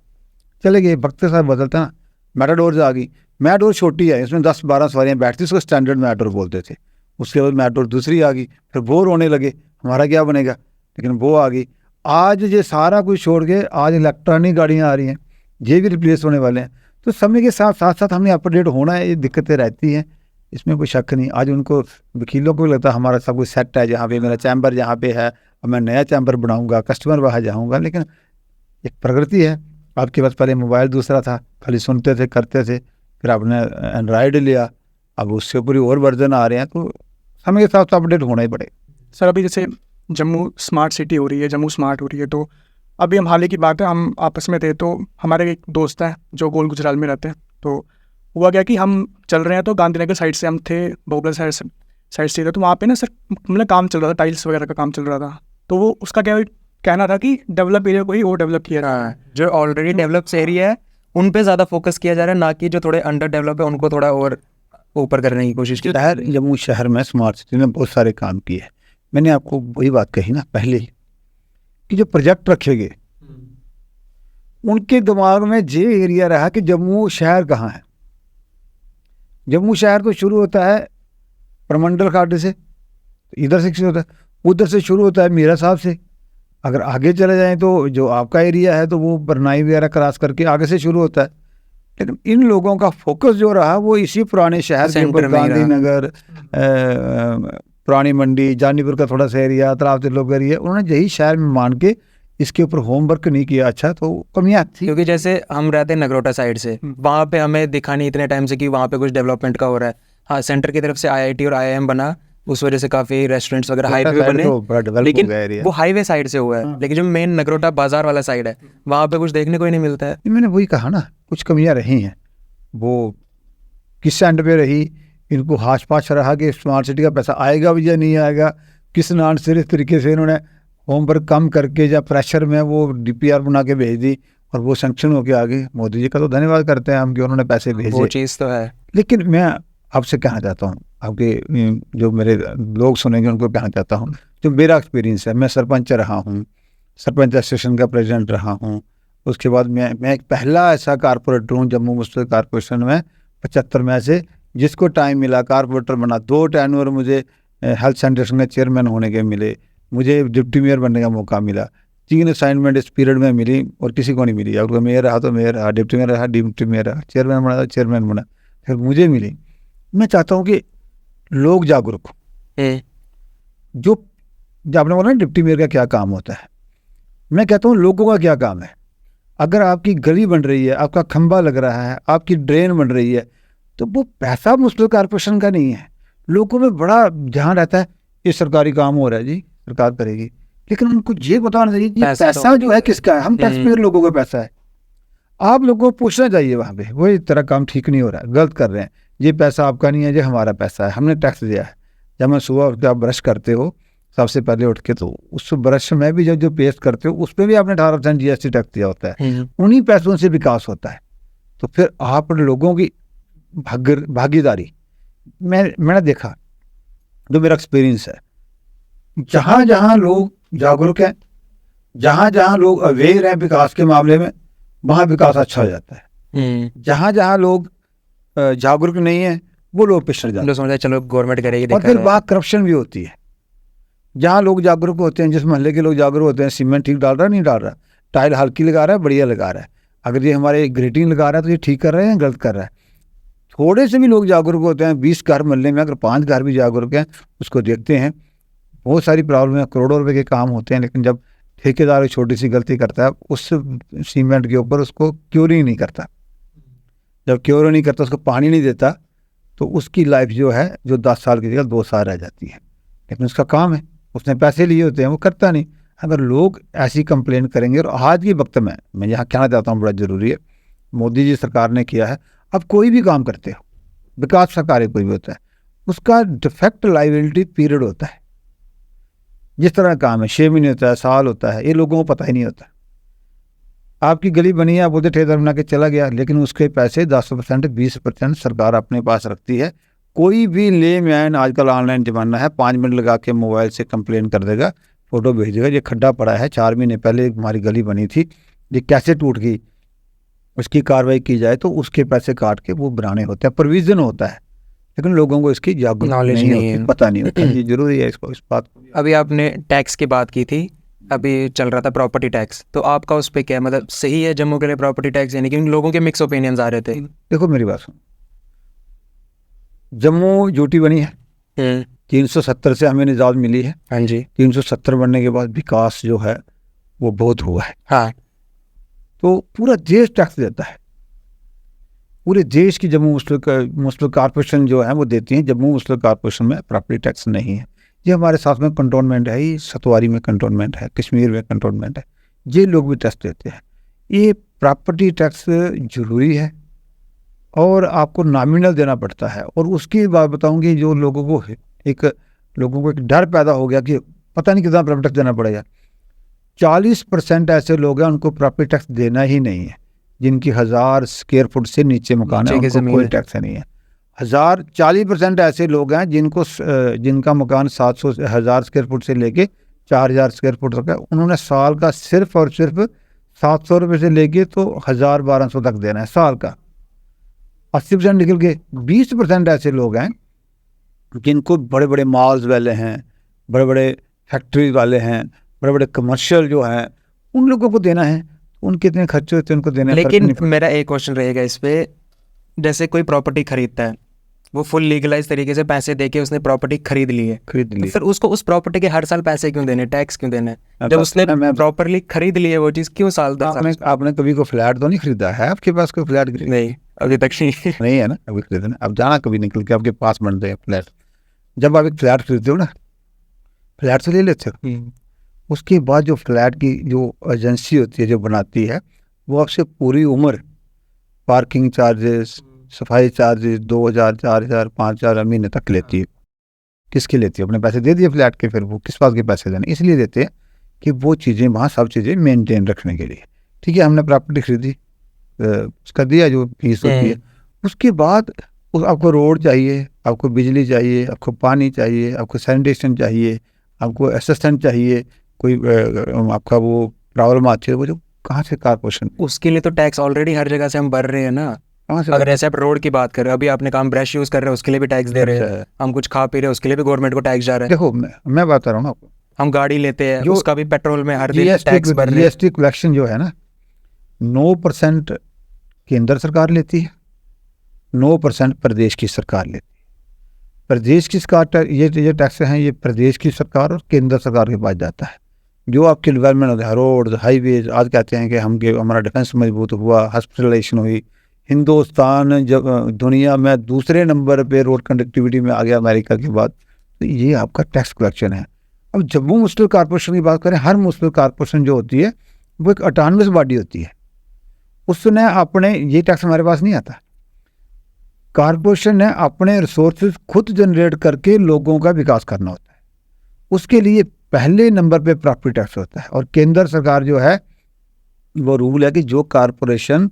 चले गए, वक्त के साथ बदलता ना, मेटाडोर्स आ गई। मेटाडोर छोटी है, इसमें 10-12 सवारियाँ बैठती, उसको स्टैंडर्ड मेटाडोर बोलते थे। उसके बाद मेटाडोर दूसरी आ गई, फिर वो रोने लगे हमारा क्या बनेगा, लेकिन वो आ गई। आज ये सारा कुछ छोड़ के आज इलेक्ट्रॉनिक गाड़ियाँ आ रही हैं, ये भी रिप्लेस होने वाले हैं। तो समय के साथ साथ हमें अपडेट होना है, ये दिक्कतें रहती हैं, इसमें कोई शक नहीं। आज उनको वकीलों को भी लगता है हमारा सब कुछ सेट है, जहाँ पे मेरा चैम्बर जहाँ पे है, अब मैं नया चैम्बर बनाऊंगा, कस्टमर वहाँ जाऊँगा। लेकिन एक प्रगति है, आपके पास पहले मोबाइल दूसरा था, खाली सुनते थे करते थे, फिर आपने एंड्रॉयड लिया, अब उससे ऊपर और वर्जन आ रहे हैं, तो समय के साथ अपडेट होना ही पड़ेगा। सर अभी जैसे जम्मू स्मार्ट सिटी हो रही है, जम्मू स्मार्ट हो रही है, तो अभी हम हाल ही की बात है, हम आपस में थे, तो हमारे एक दोस्त हैं जो गोल गुजराल में रहते हैं, तो हुआ क्या कि हम चल रहे हैं, तो गांधीनगर साइड से हम थे, बोगला साइड से थे, तो वहाँ पे ना सर मतलब काम चल रहा था, टाइल्स वगैरह का काम चल रहा था। तो वो उसका क्या कहना था कि डेवलप एरिया को ही और डेवलप किया रहा है, जो ऑलरेडी डेवलप्ड एरिया है उन पे ज़्यादा फोकस किया जा रहा है, ना कि जो थोड़े अंडर डेवलप है उनको थोड़ा और ऊपर करने की कोशिश की। जम्मू शहर में स्मार्ट सिटी ने बहुत सारे काम किए हैं। मैंने आपको वही बात कही ना पहले ही कि जो प्रोजेक्ट रखे गए उनके दिमाग में ये एरिया रहा कि जम्मू शहर कहाँ है। जम्मू शहर तो शुरू होता है प्रमंडल घाटी से, इधर से शुरू होता है, उधर से शुरू होता है मीरा साहब से। अगर आगे चले जाएं तो जो आपका एरिया है तो वो बरनाई वगैरह क्रॉस करके आगे से शुरू होता है। लेकिन इन लोगों का फोकस जो रहा वो इसी पुराने शहर के ऊपर, गांधीनगर, पुरानी मंडी, जानीपुर का थोड़ा सा एरिया, तालाब तिलोक एरिया, उन्होंने यही शहर में मान के इसके ऊपर होमवर्क नहीं किया। अच्छा, तो कमियाँ थी, क्योंकि जैसे हम रहते हैं नगरोटा साइड से, वहाँ पे हमें दिखा नहीं इतने टाइम से कि वहाँ पे कुछ डेवलपमेंट का हो रहा है। हाँ, सेंटर की तरफ से IIT और IIM बना, उस वजह से काफ़ी रेस्टोरेंट्स वगैरह हाईवे बने, लेकिन वो हाईवे साइड से हुआ है। लेकिन जो मेन नगरोटा बाजार वाला साइड है वहाँ पे कुछ देखने को ही नहीं मिलता है। मैंने वही कहा ना, कुछ कमियाँ रही हैं। वो किस एंड पे रही, इनको हाश पाश रहा कि स्मार्ट सिटी का पैसा आएगा भी या नहीं आएगा, किस नॉन सीरियस तरीके से इन्होंने होमवर्क कम करके या प्रेशर में वो DPR बना के भेज दी और वो सैंक्शन होके आ गए। मोदी जी का तो धन्यवाद करते हैं हम कि उन्होंने पैसे भेजे। वो चीज़ तो है। लेकिन मैं आपसे कहना चाहता हूँ, आपके जो मेरे लोग सुनेंगे उनको कहना चाहता हूँ, जो मेरा एक्सपीरियंस है, मैं सरपंच रहा हूँ, सरपंच एसोसिएशन का प्रेसिडेंट रहा हूँ, उसके बाद मैं एक पहला ऐसा कारपोरेटर हूँ जम्मू मुस्लिम कॉरपोरेशन में 75 में से जिसको टाइम मिला कारपोरेटर बना। 2 टर्नओवर मुझे हेल्थ सैनिटेशन के चेयरमैन होने के मिले, मुझे डिप्टी मेयर बनने का मौका मिला, 3 असाइनमेंट इस पीरियड में मिली और किसी को नहीं मिली। अगर मेयर रहा तो मेयर रहा, डिप्टी मेयर रहा डिप्टी मेयर रहा, चेयरमैन बना तो चेयरमैन बना, फिर मुझे मिली। मैं चाहता हूँ कि लोग जागरूक हों। जो आपने बोला ना डिप्टी मेयर का क्या काम होता है, मैं कहता हूँ लोगों का क्या काम है। अगर आपकी गली बन रही है, आपका खंबा लग रहा है, आपकी ड्रेन बन रही है, तो वो पैसा मुस्लिम कॉरपोरेशन का नहीं है। लोगों में बड़ा ध्यान रहता है ये सरकारी काम हो रहा है जी, सरकार करेगी, लेकिन उनको ये बताना चाहिए कि पैसा जो है किसका है। हम टैक्स पेयर लोगों का पैसा है। आप लोगों को पूछना चाहिए वहाँ पे, वो इस तरह काम ठीक नहीं हो रहा है, गलत कर रहे हैं, ये पैसा आपका नहीं है, ये हमारा पैसा है, हमने टैक्स दिया है। जब मैं सुबह उठ के आप ब्रश करते हो सबसे पहले उठ के, तो उस ब्रश में भी जो पेस्ट करते हो उस पर भी आपने 18% GST टैक्स दिया होता है। उन्हीं पैसों से विकास होता है। तो फिर आप लोगों की भागीदारी, मैंने देखा, जो मेरा एक्सपीरियंस है, जहाँ जहाँ लोग जागरूक हैं, जहाँ जहाँ लोग अवेयर हैं विकास के मामले में, वहाँ विकास अच्छा हो जाता है। जहाँ जहाँ लोग जागरूक नहीं है वो लोग पिछड़ जाते हैं। समझा चलो गवर्नमेंट करेगी। और फिर बात करप्शन भी होती है। जहाँ लोग जागरूक होते हैं, जिस मोहल्ले के लोग जागरूक होते हैं, सीमेंट ठीक डाल रहा है नहीं डाल रहा, टाइल हल्की लगा रहा है बढ़िया लगा रहा है, अगर ये हमारे ग्रेटिंग लगा रहा है तो ये ठीक कर रहे हैं गलत कर रहा है। थोड़े से भी लोग जागरूक होते हैं, 20 घर मोहल्ले में अगर 5 घर भी जागरूक हैं, उसको देखते हैं, बहुत सारी प्रॉब्लम है, करोड़ों रुपए के काम होते हैं, लेकिन जब ठेकेदार एक छोटी सी गलती करता है उस सीमेंट के ऊपर उसको क्योरिंग नहीं करता, जब क्योर नहीं करता, उसको पानी नहीं देता, तो उसकी लाइफ जो है जो 10 साल की जगह 2 साल रह जाती है। लेकिन उसका काम है, उसने पैसे लिए होते हैं, वो करता नहीं। अगर लोग ऐसी कंप्लेन करेंगे, और आज के वक्त में मैं यहाँ कहना चाहता हूँ बड़ा ज़रूरी है, मोदी जी सरकार ने किया है, अब कोई भी काम करते हो, विकास का कार्य कोई भी होता है, उसका डिफेक्ट लाइबिलिटी पीरियड होता है। जिस तरह का काम है 6 महीने होता है, साल होता है, ये लोगों को पता ही नहीं होता। आपकी गली बनी है, आप बोलते ठेकेदार बना के चला गया, लेकिन उसके पैसे 10% 20% सरकार अपने पास रखती है। कोई भी ले मैन, आजकल ऑनलाइन ज़माना है, 5 मिनट लगा के मोबाइल से कंप्लेन कर देगा, फ़ोटो भेज देगा, ये खड्डा पड़ा है, 4 महीने पहले हमारी गली बनी थी, ये कैसे टूट गई, उसकी कार्रवाई की जाए, तो उसके पैसे काट के वो बनाने होते हैं, प्रोविज़न होता है, लेकिन लोगों को इसकी जागरूक नॉलेज नहीं नहीं होती, है। पता नहीं होता। ये जरूरी है इसको, इस बात को। अभी आपने टैक्स की बात की थी, अभी चल रहा था प्रॉपर्टी टैक्स, तो आपका उस पर क्या है, मतलब सही है जम्मू के लिए प्रॉपर्टी टैक्स, यानी कि लोगों के मिक्स ओपिनियंस आ रहे थे। देखो मेरी बात सुनो, जम्मू यूटी बनी है, 370 से हमें निजात मिली है। हाँ जी। 370 बनने के बाद विकास जो है वो बहुत हुआ है। हाँ। तो पूरा देश टैक्स देता है, पूरे देश की जम्मू मुस्लिम कॉरपोरेशन जो है वो देती है। जम्मू मुस्लिम कॉरपोरेशन में प्रॉपर्टी टैक्स नहीं है। ये हमारे साथ में कंटोनमेंट है, ये सतवारी में कंटोनमेंट है, कश्मीर में कंटोनमेंट है, ये लोग भी टैक्स देते हैं। ये प्रॉपर्टी टैक्स जरूरी है और आपको नॉमिनल देना पड़ता है। और उसकी बात बताऊंगी, जो लोगों को एक डर पैदा हो गया कि पता नहीं कितना प्रॉपर्टी टैक्स देना पड़ेगा। 40% ऐसे लोग हैं उनको प्रॉपर्टी टैक्स देना ही नहीं है, जिनकी 1000 स्क्वायर फुट से नीचे मकान है, उनको कोई टैक्स नहीं है। 40% ऐसे लोग हैं जिनका मकान 1000 स्क्वायर फुट से लेके 4000 स्क्वायर फुट तक है, उन्होंने साल का सिर्फ और सिर्फ 700 रुपये से लेके तो 1000-1200 तक देना है साल का। 80% निकल के 20% ऐसे लोग हैं जिनको बड़े बड़े मॉल्स वाले हैं, बड़े बड़े फैक्ट्री वाले हैं, बड़े बड़े कमर्शियल जो हैं, उन लोगों को देना है। उनके इतने खर्चे होते हैं, उनको देना है। लेकिन मेरा एक क्वेश्चन रहेगा इस पे, जैसे कोई प्रॉपर्टी खरीदता है, वो फुल लीगलाइज तरीके से पैसे देके उसने प्रॉपर्टी खरीद ली है, तो फिर उसको उस प्रॉपर्टी के हर साल पैसे क्यों देने, टैक्स क्यों देना है? जब उसने प्रॉपर्ली खरीद ली है वो चीज़, क्यों साल 10 साल? आपने कभी कोई फ्लैट तो नहीं खरीदा है? आपके पास कोई फ्लैट नहीं, अभी तक नहीं है ना, अभी खरीदना। अब जाना कभी निकल के आपके पास बन जाए फ्लैट। जब आप एक फ्लैट खरीदते हो ना, फ्लैट तो ले लेते हो, उसके बाद जो फ्लैट की जो एजेंसी होती है जो बनाती है, वो आपसे पूरी उम्र पार्किंग चार्जेस, सफाई चार्जेस 2,000, 4,000, 5,000 महीने तक लेती है। किसके लेती है? अपने पैसे दे दिए फ्लैट के, फिर वो किस बात के पैसे देने? इसलिए देते हैं कि वो चीज़ें वहाँ सब चीज़ें मेंटेन रखने के लिए। ठीक है, हमने प्रॉपर्टी खरीदी, उसका दिया जो फीस होती है। उसके बाद आपको रोड चाहिए, आपको बिजली चाहिए, आपको पानी चाहिए, आपको सैनिटेशन चाहिए, आपको असिस्टेंट चाहिए, कोई आपका वो प्रॉब्लम आती है, वो जो कहाँ से कारपोरेशन? उसके लिए तो टैक्स ऑलरेडी हर जगह से हम भर रहे हैं ना। कहाँ से? अगर ऐसे आप रोड की बात कर रहे हो, अभी आपने काम ब्रश यूज़ कर रहे हो उसके लिए भी टैक्स दे रहे हैं, हम कुछ खा पी रहे हैं उसके लिए भी गवर्नमेंट को टैक्स जा रहा है। देखो मैं बता रहा हूँ ना आपको, हम गाड़ी लेते हैं जो उसका भी पेट्रोल में हर दिन टैक्स भर रहे हैं। जीएसटी कलेक्शन जो है ना, 9% केंद्र सरकार लेती है, 9% प्रदेश की सरकार लेती है। प्रदेश की सरकार ये टैक्स हैं, ये प्रदेश की सरकार और केंद्र सरकार के पास जाता है। जो आपकी डेवलपमेंट होता है, रोड, हाईवेज, आज कहते हैं कि हमारा डिफेंस मजबूत हुआ, हॉस्पिटलाइजेशन हुई, हिंदुस्तान जब दुनिया में दूसरे नंबर पे रोड कनेक्टिविटी में आ गया अमेरिका के बाद, तो ये आपका टैक्स कलेक्शन है। अब जम्मू म्यूनिसिपल कॉर्पोरेशन की बात करें, हर म्यूनिसिपल कॉर्पोरेशन जो होती है वो एक ऑटोनमस बॉडी होती है, उसने अपने, ये टैक्स हमारे पास नहीं आता, कॉर्पोरेशन ने अपने रिसोर्सेज खुद जनरेट करके लोगों का विकास करना होता है। उसके लिए पहले नंबर पे प्रॉपर्टी टैक्स होता है। और केंद्र सरकार जो है वो रूल है कि जो कॉर्पोरेशन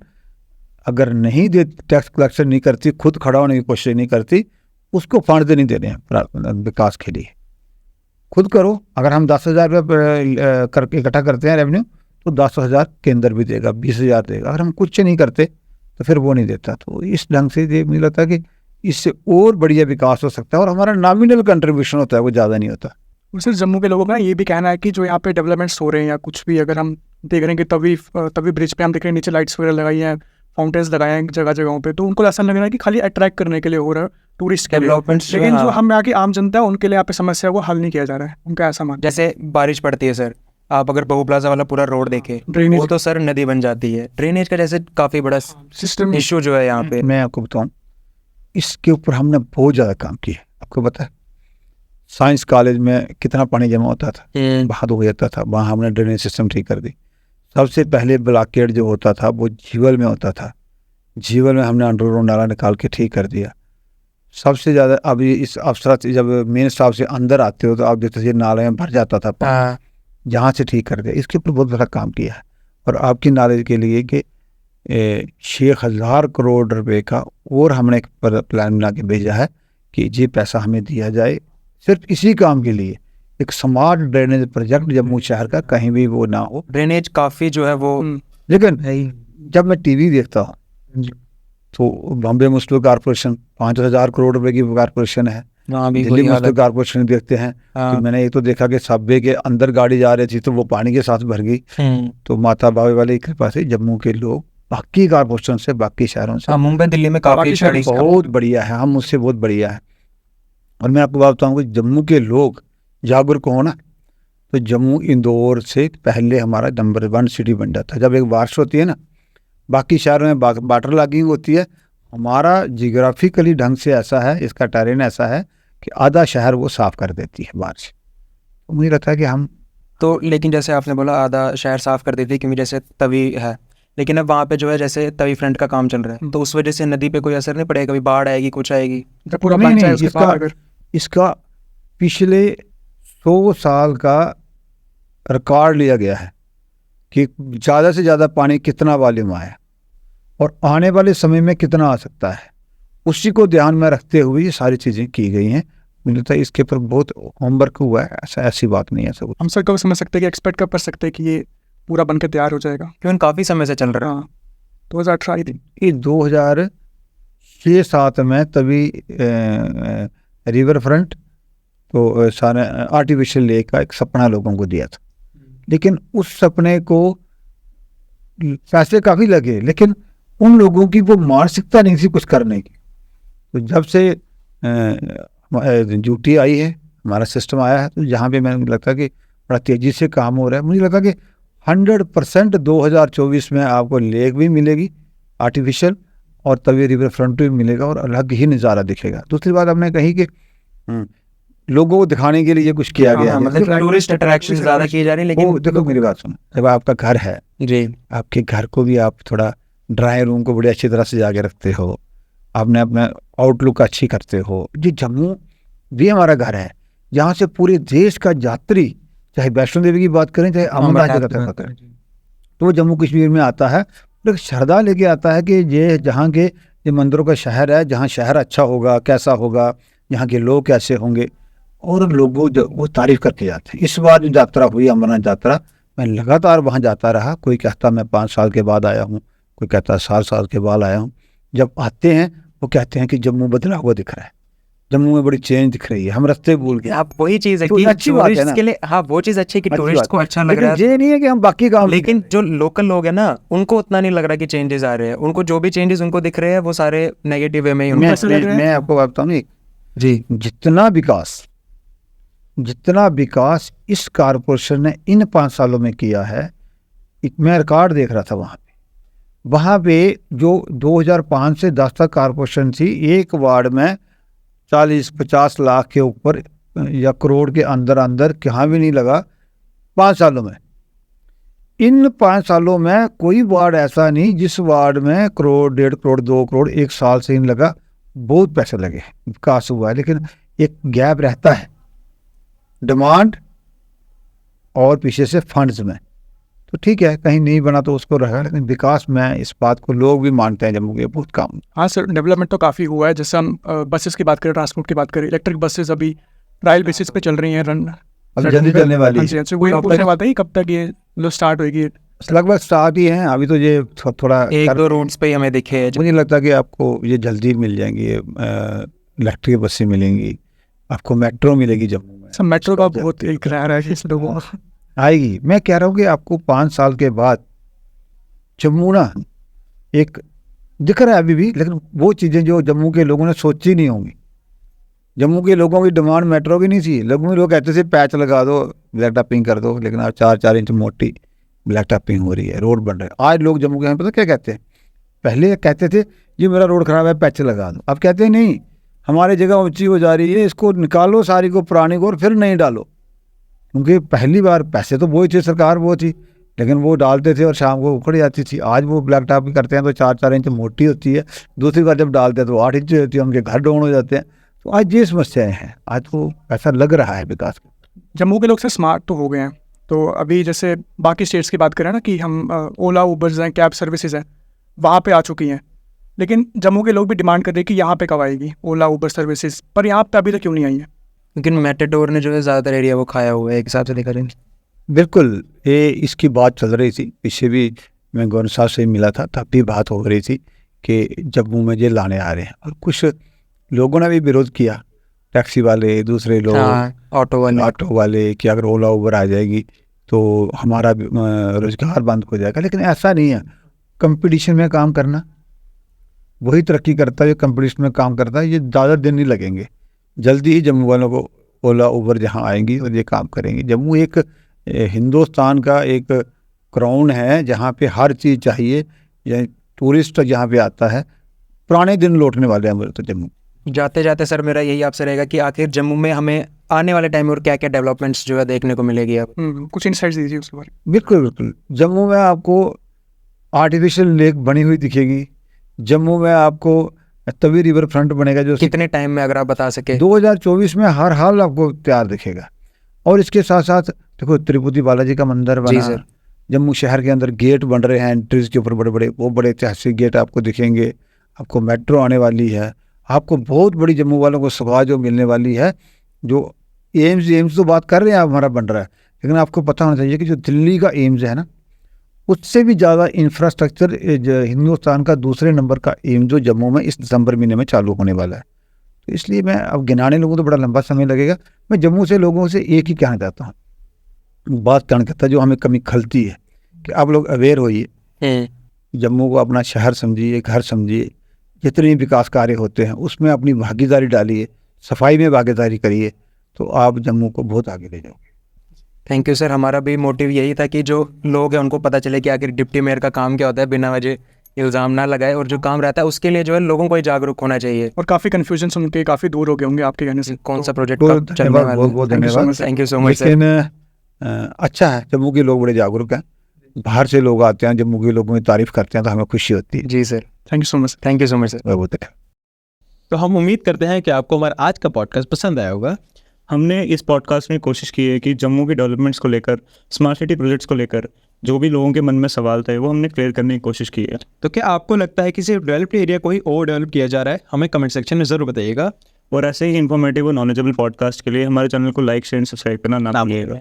अगर नहीं दे, टैक्स कलेक्शन नहीं करती, खुद खड़ा होने की कोशिश नहीं करती, उसको फंड नहीं देने हैं विकास के लिए। खुद करो। अगर हम 10,000 रुपये करके इकट्ठा करते हैं रेवेन्यू, तो 10,000 केंद्र भी देगा, 20,000 देगा। अगर हम कुछ नहीं करते तो फिर वो नहीं देता। तो इस ढंग से ये मुझे लगता है कि इससे और बढ़िया विकास हो सकता है और हमारा नॉमिनल कंट्रीब्यूशन होता है वो ज़्यादा नहीं होता। और सिर्फ जम्मू के लोगों का ये भी कहना है कि जो यहाँ पे डेवलपमेंट्स हो रहे हैं या कुछ भी, अगर हम देख रहे हैं कि तभी ब्रिज पे हम देख रहे हैं नीचे लाइट्स वगैरह लगाई हैं, फाउंटेन्स लगाए हैं जगह जगहों पे, तो उनको ऐसा लग रहा है कि खाली अट्रैक्ट करने के लिए हो रहा है, टूरिस्ट के लिए। डेवलपमेंट्स, लेकिन जो हम यहाँ की आम जनता है उनके लिए यहाँ पे समस्या को हल नहीं किया जा रहा है, उनका ऐसा मानना। जैसे बारिश पड़ती है सर, आप अगर बहू प्लाजा वाला पूरा रोड देखें, ड्रेनेज वो तो सर नदी बन जाती है। ड्रेनेज का जैसे काफ़ी बड़ा सिस्टम इशू जो है यहाँ पे। मैं आपको बताऊं, इसके ऊपर हमने बहुत ज़्यादा काम किया। आपको पता है साइंस कॉलेज में कितना पानी जमा होता था, बहुत हो जाता था, वहाँ हमने ड्रेनेज सिस्टम ठीक कर दी। सबसे पहले ब्लॉकेट जो होता था वो जीवल में होता था, जीवल में हमने अंडरग्राउंड नाला निकाल के ठीक कर दिया। सबसे ज़्यादा अभी इस अफसर जब मेन स्टाफ से अंदर आते हो तो आप देखते थे नाले में भर जाता था पानी, जहाँ से ठीक कर दिया। इसके ऊपर बहुत बड़ा काम किया है। और आपकी नॉलेज के लिए कि 6,000 करोड़ रुपए का और हमने एक प्लान बना के भेजा है कि ये पैसा हमें दिया जाए सिर्फ इसी काम के लिए, एक स्मार्ट ड्रेनेज प्रोजेक्ट जम्मू शहर का कहीं भी वो ना हो। ड्रेनेज काफ़ी जो है वो, लेकिन जब मैं टीवी देखता हूँ तो बॉम्बे म्यूनिसिपल कॉर्पोरेशन 5,000 करोड़ रुपए की कॉर्पोरेशन है, वहाँ भी दिल्ली म्यूनिसिपल कॉर्पोरेशन देखते हैं। तो मैंने एक तो देखा कि सबवे के अंदर गाड़ी जा रही थी तो वो पानी के साथ भर गई। तो माता बाबे वाली की कृपा से जम्मू के लोग बाकी कॉर्पोरेशन से, बाकी शहरों से, मुंबई दिल्ली में काफ़ी बहुत बढ़िया है, हम उससे बहुत बढ़िया है। और मैं आपको बात बताऊँ कि जम्मू के लोग जागरूक हो ना, तो जम्मू इंदौर से पहले हमारा नंबर 1 सिटी बन जाता है। जब एक बारिश होती है ना, बाकी शहरों में वाटर लॉगिंग होती है, हमारा जियोग्राफिकली ढंग से ऐसा है, इसका टेरेन ऐसा है कि आधा शहर वो साफ़ कर देती है बारिश। तो मुझे लगता है कि हम तो, लेकिन जैसे आपने बोला आधा शहर साफ़ कर देती है क्योंकि जैसे तवी है, लेकिन अब वहाँ पे जो है जैसे तवी फ्रंट का काम चल रहा है, तो उस वजह से नदी पे कोई असर नहीं पड़ेगा? कभी बाढ़ आएगी, कुछ आएगी? पूरा नहीं, बन जाए नहीं, उसके बाद अगर इसका पिछले 100 साल का रिकॉर्ड लिया गया है कि ज़्यादा से ज़्यादा पानी कितना वॉल्यूम आया और आने वाले समय में कितना आ सकता है, उसी को ध्यान में रखते हुए ये सारी चीज़ें की गई हैं। मुझे लगता है इसके ऊपर बहुत होमवर्क हुआ है, ऐसी बात नहीं है। सब हम सर कब समझ सकते हैं कि एक्सपेक्ट कब कर सकते हैं कि ये पूरा बन के तैयार हो जाएगा? क्योंकि काफ़ी समय से चल रहा है। हाँ, 2018 थी ये 2006-07 में तभी रिवर फ्रंट तो सारे आर्टिफिशियल लेक का एक सपना लोगों को दिया था, लेकिन उस सपने को पैसे काफ़ी लगे, लेकिन उन लोगों की वो मानसिकता नहीं थी कुछ करने की। तो जब से ड्यूटी आई है, हमारा सिस्टम आया है, तो जहाँ पे मैंने लगता है कि बड़ा तेज़ी से काम हो रहा है। मुझे लगता है कि 100% 2024 में आपको लेक भी मिलेगी आर्टिफिशियल और तभी रिवर फ्रंट भी मिलेगा और अलग ही नज़ारा दिखेगा। दूसरी बात आपने कही कि लोगों को दिखाने के लिए कुछ किया गया है, मतलब टूरिस्ट अट्रैक्शन ज़्यादा की जा रही है। लेकिन देखो मेरी बात सुनो, जब आपका घर है जी, आपके घर को भी आप थोड़ा ड्राइंग रूम को बड़ी अच्छी तरह से सजा के रखते हो, आपने अपना आउटलुक अच्छी करते हो। जी जम्मू भी हमारा घर है, जहाँ से पूरे देश का यात्री, चाहे वैष्णो देवी की बात करें, चाहे अमरनाथ की बात करें, तो वो जम्मू कश्मीर में आता है, एक श्रद्धा लेके आता है कि ये जहाँ के ये मंदिरों का शहर है, जहाँ शहर अच्छा होगा, कैसा होगा, यहाँ के लोग कैसे होंगे, और लोग वो तारीफ करके जाते हैं। इस बार जो यात्रा हुई अमरनाथ यात्रा, मैं लगातार वहाँ जाता रहा। कोई कहता मैं 5 साल के बाद आया हूँ, कोई कहता 7 साल के बाद आया हूँ। जब आते हैं वो कहते हैं कि जम्मू बदला हुआ दिख रहा है, जम्मू में बड़ी चेंज दिख रही है, हम रास्ते भूल गए। आप वही चीज़ है तो कि अच्छी बात है टूरिस्ट ना। के लिए, हाँ वो चीज़ अच्छी है कि अच्छी टूरिस्ट बात को है। अच्छा लग लेकिन रहा है, ये नहीं है कि हम बाकी काम, लेकिन जो लोकल लोग हैं ना, उनको उतना नहीं लग रहा कि चेंजेस आ रहे हैं। उनको जो भी चेंजेस उनको दिख रहे हैं वो सारे नेगेटिव वे में ही उनको ऐसा लग रहा है। मैं आपको बताऊँ नहीं, जी जितना विकास इस कारपोरेशन ने इन 5 सालों में किया है, मैं रिकॉर्ड देख रहा था वहाँ पे जो 2005 से 10 तक कारपोरेशन थी, एक वार्ड में 40-50 लाख के ऊपर या करोड़ के अंदर कहाँ भी नहीं लगा 5 सालों में। इन 5 सालों में कोई वार्ड ऐसा नहीं जिस वार्ड में करोड़, 1.5 करोड़, 2 करोड़ एक साल से नहीं लगा। बहुत पैसे लगे, विकास हुआ है, लेकिन एक गैप रहता है डिमांड और पीछे से फंड्स में। तो ठीक है, कहीं नहीं बना तो उसको रहा, लेकिन विकास में इस बात को लोग भी मानते हैं जम्मू के बहुत कम। हाँ सर, डेवलपमेंट तो काफ़ी हुआ है। जैसे हम बसेस की बात करें, ट्रांसपोर्ट की बात करें, इलेक्ट्रिक बसेस अभी ट्रायल बेसिस पे चल रही हैं, रन अब जल्दी चलने वाली है। हाँ जी, वही पूछने वाला था कि कब तक ये लोग स्टार्ट होगी। लगभग स्टार्ट ही हैं अभी, तो ये थोड़ा 1-2 रूट्स पे ही हमें दिखे हैं। मुझे लगता है कि आपको ये जल्दी मिल जाएंगी, इलेक्ट्रिक बसें मिलेंगी, आपको मेट्रो मिलेगी जम्मू में। सब मेट्रो का बहुत एक रहा है कि लोगों आएगी। मैं कह रहा हूँ कि आपको 5 साल के बाद जम्मू ना एक दिख रहा है अभी भी, लेकिन वो चीज़ें जो जम्मू के लोगों ने सोची नहीं होंगी। जम्मू के लोगों की डिमांड मेट्रो की नहीं थी। लोग कहते थे पैच लगा दो, ब्लैक टॉपिंग कर दो, लेकिन अब 4-4 इंच मोटी ब्लैक टॉपिंग हो रही है, रोड बन रहे हैं। आज लोग जम्मू के यहाँ पता क्या कहते हैं, पहले कहते थे ये मेरा रोड खराब है पैच लगा दो, अब कहते हैं नहीं, हमारी जगह ऊंची हो जा रही है, इसको निकालो सारी को, पुरानी को, और फिर नहीं डालो। क्योंकि पहली बार पैसे तो वो ही थे, सरकार वो थी, लेकिन वो डालते थे और शाम को उखड़ जाती थी। आज वो ब्लैक टॉप भी करते हैं तो 4-4 इंच मोटी होती है, दूसरी बार जब डालते हैं तो 8 इंच होती है, उनके घर डाउन हो जाते हैं। तो आज ये समस्याएं हैं, आज वो ऐसा लग रहा है विकास। जम्मू के लोग से स्मार्ट तो हो गए हैं। तो अभी जैसे बाकी स्टेट्स की बात करें ना, कि हम ओला, उबर्स हैं, कैब सर्विसेज हैं, वहाँ पे आ चुकी हैं, लेकिन जम्मू के लोग भी डिमांड कर रहे हैं कि यहाँ पे कब आएगी ओला उबर सर्विसेज, पर यहाँ पे अभी तक क्यों नहीं आई है? लेकिन मेटाडोर ने जो है ज़्यादातर एरिया वो खाया हुआ है एक हिसाब से देखा जाए। बिल्कुल, ये इसकी बात चल रही थी, पीछे भी मैं गवर्नर साहब से मिला था, तब भी बात हो रही थी कि जम्मू में ये लाने आ रहे हैं, और कुछ लोगों ने भी विरोध किया, टैक्सी वाले, दूसरे लोग, ऑटो वाले, कि अगर ओला उबर आ जाएगी तो हमारा रोजगार बंद हो जाएगा। लेकिन ऐसा नहीं है, कंपटीशन में काम करना वही तरक्की करता है, जो कंपटीशन में काम करता है। ये ज़्यादा दिन नहीं लगेंगे, जल्दी ही जम्मू वालों को ओला उबर जहाँ आएंगी और ये काम करेंगे। जम्मू एक हिंदुस्तान का एक क्राउन है, जहाँ पे हर चीज़ चाहिए, या टूरिस्ट जहाँ पे आता है, पुराने दिन लौटने वाले हैं तो जम्मू। जाते जाते सर मेरा यही आपसे रहेगा कि आखिर जम्मू में हमें आने वाले टाइम में और क्या क्या डेवलपमेंट्स जो है देखने को मिलेगी अब? कुछ इंसाइट्स दीजिए उसके बारे में। बिल्कुल, जम्मू में आपको आर्टिफिशियल लेक बनी हुई दिखेगी, जम्मू में आपको तवी रिवर फ्रंट बनेगा, जो कितने टाइम में अगर आप बता सके? 2024 में हर हाल आपको तैयार दिखेगा। और इसके साथ साथ देखो, तिरुपति बालाजी का मंदिर बना, जम्मू शहर के अंदर गेट बन रहे हैं, एंट्रीज के ऊपर बड़े बड़े, वो बड़े ऐतिहासिक गेट आपको दिखेंगे। आपको मेट्रो आने वाली है, आपको बहुत बड़ी जम्मू वालों को सुविधा जो मिलने वाली है। जो एम्स तो बात कर रहे हैं आप, हमारा बन रहा है, लेकिन आपको पता होना चाहिए कि जो दिल्ली का एम्स है ना, उससे भी ज़्यादा इंफ्रास्ट्रक्चर हिंदुस्तान का दूसरे नंबर का एम्स जो जम्मू में इस दिसंबर महीने में चालू होने वाला है। तो इसलिए मैं अब गिनाने लोगों तो बड़ा लंबा समय लगेगा। मैं जम्मू से लोगों से एक ही कहना चाहता हूँ, बात कहना चाहता जो हमें कमी खलती है, कि आप लोग अवेयर होइए, जम्मू को अपना शहर समझिए, घर समझिए, जितने विकास कार्य होते हैं उसमें अपनी भागीदारी डालिए, सफाई में भागीदारी करिए, तो आप जम्मू को बहुत आगे ले जाओगे। Thank you sir. हमारा भी मोटिव यही था कि जो लोग हैं उनको पता चले कि आखिर डिप्टी मेयर का काम क्या होता है, बिना वजह इल्ज़ाम ना लगाए, और जो काम रहता है उसके लिए जो है लोगों को ही जागरूक होना चाहिए। और काफ़ी कन्फ्यूजन सुन के काफ़ी दूर हो गए होंगे आपके कहने से। कौन सा प्रोजेक्ट बहुत बहुत धन्यवाद, thank you so much sir. लेकिन अच्छा है, जम्मू के लोग बड़े जागरूक हैं, बाहर से लोग आते हैं, जम्मू के लोगों की तारीफ करते हैं, तो हमें खुशी होती है। जी sir, thank you so much. Thank you so much sir. बहुत तो हम उम्मीद करते हैं कि आपको हमारा आज का पॉडकास्ट पसंद आया होगा। हमने इस पॉडकास्ट में कोशिश की है कि जम्मू की डेवलपमेंट्स को लेकर, स्मार्ट सिटी प्रोजेक्ट्स को लेकर जो भी लोगों के मन में सवाल थे वो हमने क्लियर करने की कोशिश की है। तो क्या आपको लगता है कि सिर्फ डेवलप्ड एरिया को ही ओवर डेवलप किया जा रहा है? हमें कमेंट सेक्शन में ज़रूर बताइएगा। और ऐसे ही इन्फॉर्मेटिव और नॉलेजेबल पॉडकास्ट के लिए हमारे चैनल को लाइक, शेयर, सब्सक्राइब करना ना भूलिएगा।